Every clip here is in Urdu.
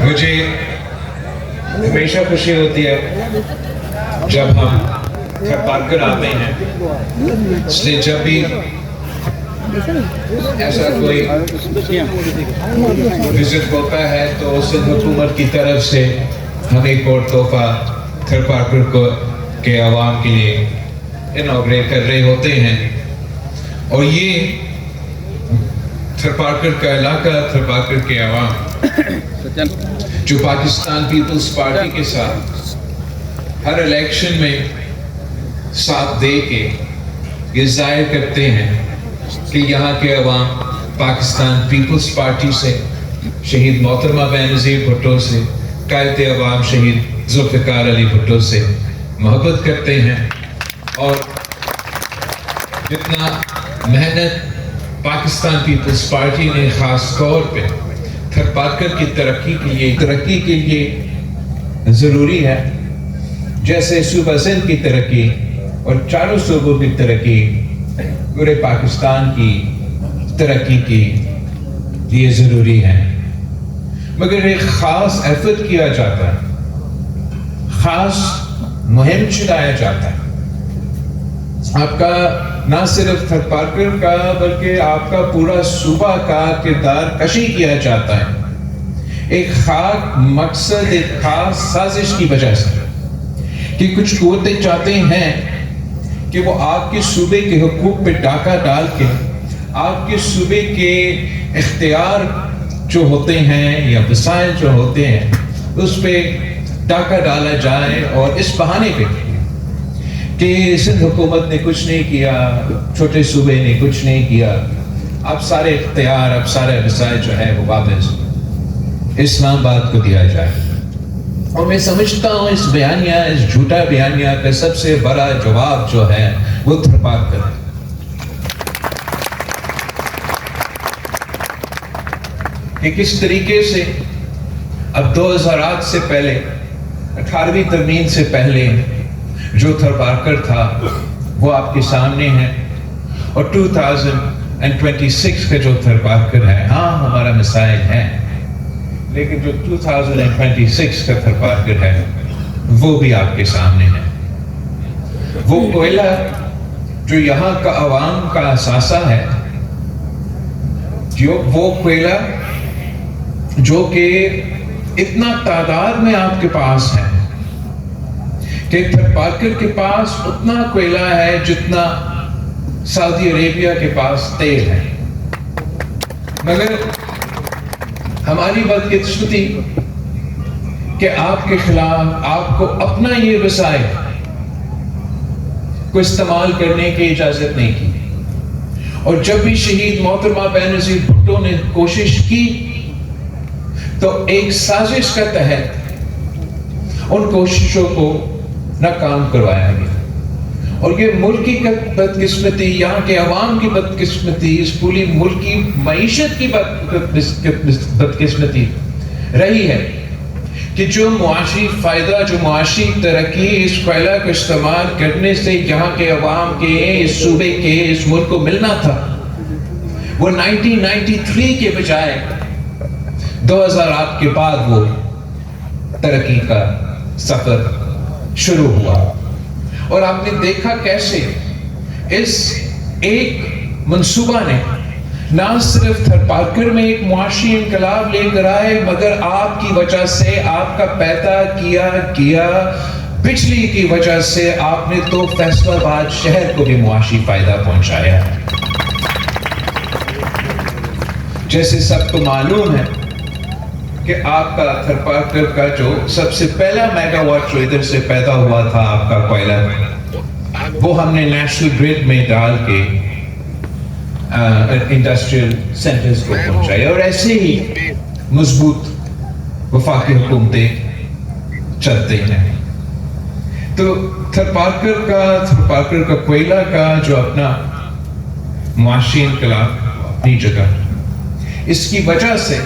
مجھے ہمیشہ خوشی ہوتی ہے جب ہم تھرپارکر آتے ہیں، اس لیے جب بھی ایسا کوئی وزٹ ہوتا ہے تو سندھ حکومت کی طرف سے ہم ایک اور تحفہ تھرپارکر کو کے عوام کے لیے انوگریٹ کر رہے ہوتے ہیں، اور یہ تھرپارکر کا علاقہ، تھرپارکر کے عوام جو پاکستان پیپلز پارٹی کے ساتھ ہر الیکشن میں ساتھ دے کے یہ ظاہر کرتے ہیں کہ یہاں کے عوام پاکستان پیپلز پارٹی سے، شہید محترمہ بینظیر بھٹو سے، قائد عوام شہید ذوالفقار علی بھٹو سے محبت کرتے ہیں، اور جتنا محنت پاکستان پیپلز پارٹی نے خاص طور پہ تھرپارکر کی ترقی کے لیے ضروری ہے، جیسے صوبہ سندھ کی ترقی اور چاروں صوبوں کی ترقی پورے پاکستان کی ترقی کی یہ ضروری ہے، مگر ایک خاص ایفرٹ کیا جاتا ہے، خاص مہم چلایا جاتا ہے۔ آپ کا نہ صرف تھرپارکر کا بلکہ آپ کا پورا صوبہ کا کردار کشی کیا جاتا ہے ایک خاص مقصد، ایک خاص سازش کی وجہ سے، کہ کچھ قوتیں چاہتے ہیں کہ وہ آپ کے صوبے کے حقوق پہ ڈاکہ ڈال کے آپ کے صوبے کے اختیار جو ہوتے ہیں یا وسائل جو ہوتے ہیں اس پہ ڈاکہ ڈالا جائے، اور اس بہانے پہ کہ سندھ حکومت نے کچھ نہیں کیا، چھوٹے صوبے نے کچھ نہیں کیا، اب سارے اختیار، اب سارے وسائل جو ہے وہ واپس اسلام آباد کو دیا جائے۔ اور میں سمجھتا ہوں اس بیانیہ، اس جھوٹا بیانیہ کا سب سے بڑا جواب جو ہے وہ تھرپارکر ہے۔ کہ کس طریقے سے اب 2000 سے پہلے، 18ویں ترمیم سے پہلے جو تھرپارکر تھا وہ آپ کے سامنے ہے، اور 2026 کا جو تھرپارکر ہے، ہاں ہمارا مسائل ہے، لیکن جو 2026 کا تھرپارکر ہے وہ بھی آپ کے سامنے ہے۔ وہ کوئلہ جو یہاں کا عوام کا اثاثہ ہے، وہ کوئلہ جو کہ اتنا تعداد میں آپ کے پاس ہے کہ تھرپارکر کے پاس اتنا کوئلہ ہے جتنا سعودی عربیہ کے پاس تیل ہے، مگر ہماری بدقسمتی کہ آپ کے خلاف آپ کو اپنا یہ وسائل کو استعمال کرنے کی اجازت نہیں کی، اور جب بھی شہید محترمہ بینظیر بھٹو نے کوشش کی تو ایک سازش کے تحت ان کوششوں کو ناکام کروایا گیا، اور یہ ملک کی بدقسمتی، یہاں کے عوام کی بدقسمتی، اس پوری ملک کی معیشت کی بدقسمتی رہی ہے کہ جو معاشی فائدہ، جو معاشی ترقی اس کوئلہ کو استعمال کرنے سے یہاں کے عوام کے، اس صوبے کے، اس ملک کو ملنا تھا، وہ 1993 کے بجائے 2000 کے بعد وہ ترقی کا سفر شروع ہوا۔ اور آپ نے دیکھا کیسے اس ایک منصوبہ نے نہ صرف تھرپارکر میں ایک معاشی انقلاب لے کر آئے، مگر آپ کی وجہ سے، آپ کا پیدا کیا بجلی کی وجہ سے آپ نے تو فیصل آباد شہر کو بھی معاشی فائدہ پہنچایا۔ جیسے سب کو معلوم ہے کہ آپ کا تھرپارکر کا جو سب سے پہلا میگا واٹ جو ادھر سے پیدا ہوا تھا آپ کا کوئلہ، وہ ہم نے نیشنل گریڈ میں ڈال کے انڈسٹریل سینٹرز کو پہنچایا، اور ایسے ہی مضبوط وفاقی حکومتیں چلتے ہیں۔ تو تھرپارکر کا کوئلہ کا جو اپنا معاشی انقلاب اپنی جگہ، اس کی وجہ سے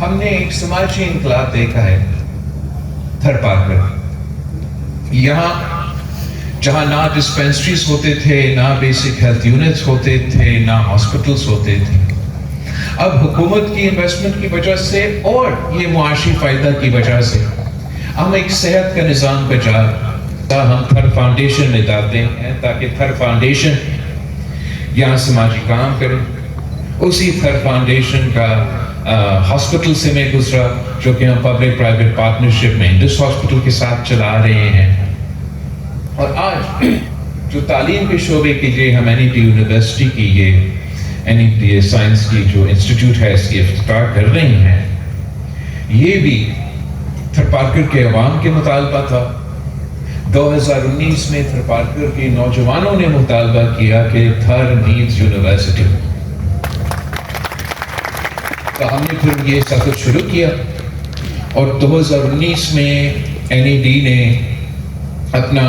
ہم نے ایک سماجی انقلاب دیکھا ہے تھرپارکر۔ یہاں جہاں نہ ڈسپینسریز ہوتے تھے، نہ بیسک ہیلتھ یونٹس ہوتے تھے، نہ ہاسپٹلز ہوتے تھے، اب حکومت کی انویسٹمنٹ کی وجہ سے اور یہ معاشی فائدہ کی وجہ سے ہم ایک صحت کا نظام بچا ہم تھر فاؤنڈیشن میں ڈالتے ہیں تاکہ تھر فاؤنڈیشن یہاں سماجی کام کرے. اسی تھر فاؤنڈیشن کا ہاسپٹل سے میں گزرا جو کہ ہم پبلک پرائیویٹ پارٹنرشپ میں انڈس ہاسپٹل کے ساتھ چلا رہے ہیں. اور آج جو تعلیم کے شعبے کے لیے ہم این ای ٹی یونیورسٹی کی یہ سائنس کی جو انسٹیٹیوٹ ہے اس کی افتتاح کر رہی ہیں, یہ بھی تھر پارکر کے عوام کے مطالبہ تھا. 2019 میں تھر پارکر کے نوجوانوں نے مطالبہ کیا کہ تھر نیڈز یونیورسٹی, تو ہم نے پھر یہ سفر شروع کیا اور 2019 میں این ای ڈی نے اپنا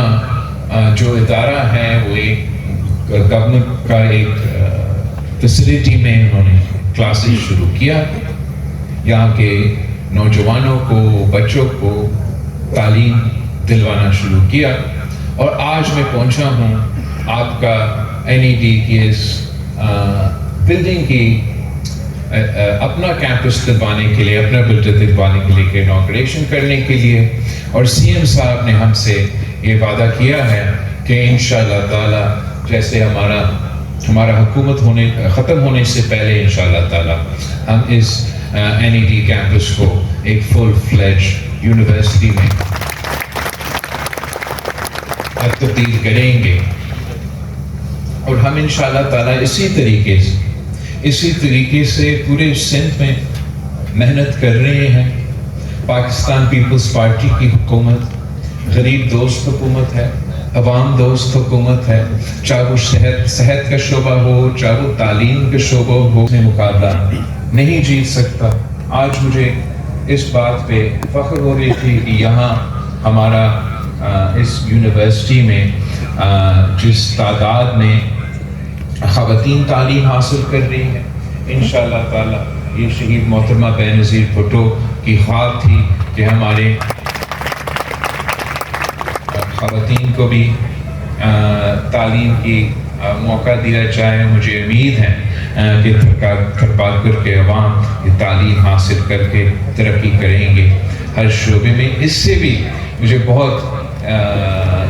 جو ادارہ ہے وہ ایک گورنمنٹ کا ایک فیسلٹی میں انہوں نے کلاسز شروع کیا. یہاں کے نوجوانوں کو بچوں کو تعلیم دلوانا شروع کیا اور آج میں پہنچا ہوں آپ کا این ای ڈی کی اس بلڈنگ کی اپنا کیمپس دلوانے کے لیے, اپنا بلڈنگ دلوانے کے لیے انوگریشن کرنے کے لیے. اور سی ایم صاحب نے ہم سے یہ وعدہ کیا ہے کہ انشاءاللہ تعالی جیسے ہمارا حکومت ختم ہونے سے پہلے انشاءاللہ تعالی ہم اس این ای ڈی کیمپس کو ایک فل فلیج یونیورسٹی میں تبدیل کریں گے. اور ہم انشاءاللہ تعالی اسی طریقے سے پورے سندھ میں محنت کر رہے ہیں. پاکستان پیپلز پارٹی کی حکومت غریب دوست حکومت ہے, عوام دوست حکومت ہے. چاہے وہ صحت کا شعبہ ہو, چاہے وہ تعلیم کا شعبہ ہو, میں مقابلہ نہیں جیت سکتا. آج مجھے اس بات پہ فخر ہو رہی تھی کہ یہاں ہمارا اس یونیورسٹی میں جس تعداد میں خواتین تعلیم حاصل کر رہی ہیں, انشاءاللہ تعالی یہ شہید محترمہ بینظیر بھٹو کی خواب تھی کہ ہمارے خواتین کو بھی تعلیم کی موقع دیا جائے. مجھے امید ہے کہ تھر پارکر کے عوام یہ تعلیم حاصل کر کے ترقی کریں گے ہر شعبے میں. اس سے بھی مجھے بہت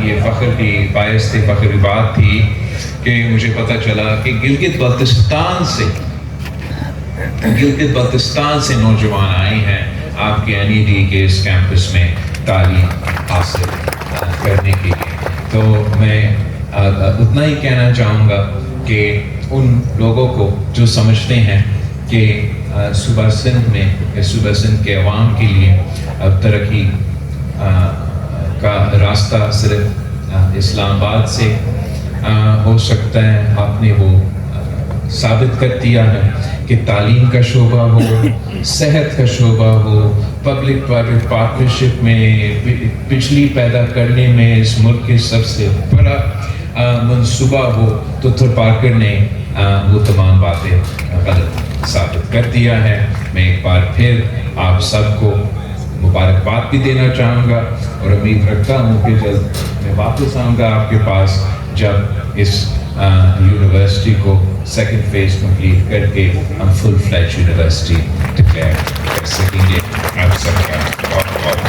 یہ فخر کی باعث تھی, فخر کی بات تھی کہ مجھے پتہ چلا کہ گلگت بلتستان سے نوجوان آئے ہیں آپ کے این ای ڈی کے اس کیمپس میں تعلیم حاصل کرنے کے لیے. تو میں اتنا ہی کہنا چاہوں گا کہ ان لوگوں کو جو سمجھتے ہیں کہ صوبہ سندھ میں یا صوبہ سندھ کے عوام کے لیے اب ترقی کا راستہ صرف اسلام آباد سے ہو سکتا ہے, آپ نے وہ ثابت کر دیا ہے کہ تعلیم کا شعبہ ہو, صحت کا شعبہ ہو, پبلک پرائیویٹ پارٹنرشپ میں بجلی پیدا کرنے میں اس ملک کے سب سے بڑا منصوبہ ہو, تو تھر پارکر نے وہ تمام باتیں غلط ثابت کر دیا ہے. میں ایک بار پھر آپ سب کو مبارکباد بھی دینا چاہوں گا اور امید رکھتا ہوں کہ جلد میں واپس آؤں گا آپ کے پاس جب اس یونیورسٹی کو سیکنڈ فیز کمپلیٹ کر کے ہم فل فلیج یونیورسٹی ڈکلیئر کر سکیں گے. آپ سب کا بہت بہت